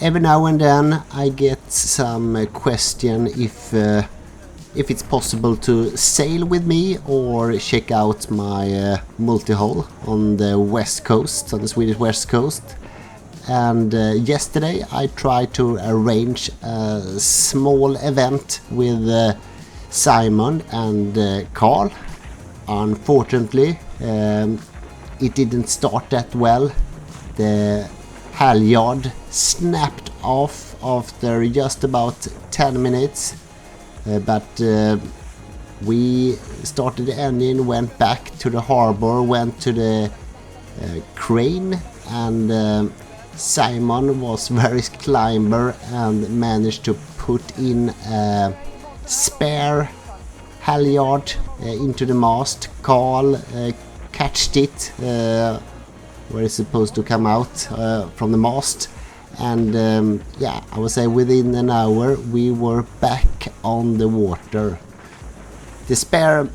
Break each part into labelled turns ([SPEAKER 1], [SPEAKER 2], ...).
[SPEAKER 1] Every now and then I get some question if it's possible to sail with me or check out my multihull on the west coast, on the Swedish west coast. And yesterday I tried to arrange a small event with Simon and Carl. Unfortunately, it didn't start that well. The halyard snapped off after just about 10 minutes, but we started the engine, went back to the harbor, went to the crane, and Simon was very climber and managed to put in a spare halyard into the mast. Carl catched it where it's supposed to come out from the mast, and yeah, I would say within an hour we were back on the water. The spare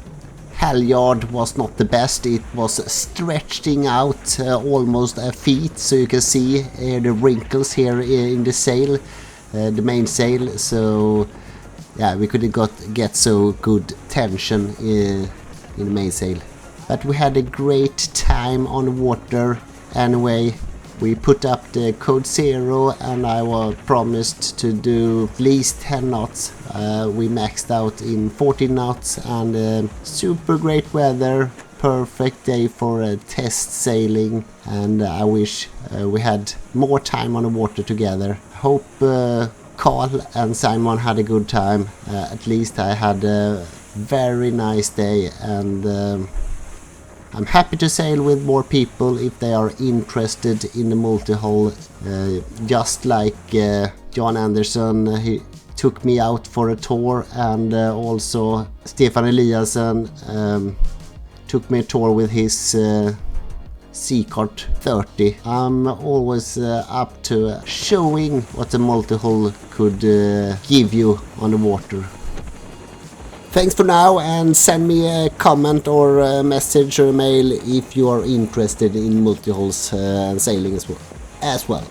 [SPEAKER 1] halyard was not the best. It was stretching out almost a feet, so you can see the wrinkles here in the sail, the main sail. So yeah, we couldn't get so good tension in the mainsail, but we had a great time on the water anyway. We put up the code 0 and I was promised to do at least 10 knots. We maxed out in 14 knots, and super great weather, perfect day for a test sailing, and I wish we had more time on the water together. Hope Carl and Simon had a good time. At least I had a very nice day, and I'm happy to sail with more people if they are interested in the multihull. Just like John Anderson, he took me out for a tour, and also Stefan Eliasson took me a tour with his Seacart 30. I'm always up to showing what the multihull could give you on the water. Thanks for now, and send me a comment or a message or a mail if you are interested in multihulls and sailing as well.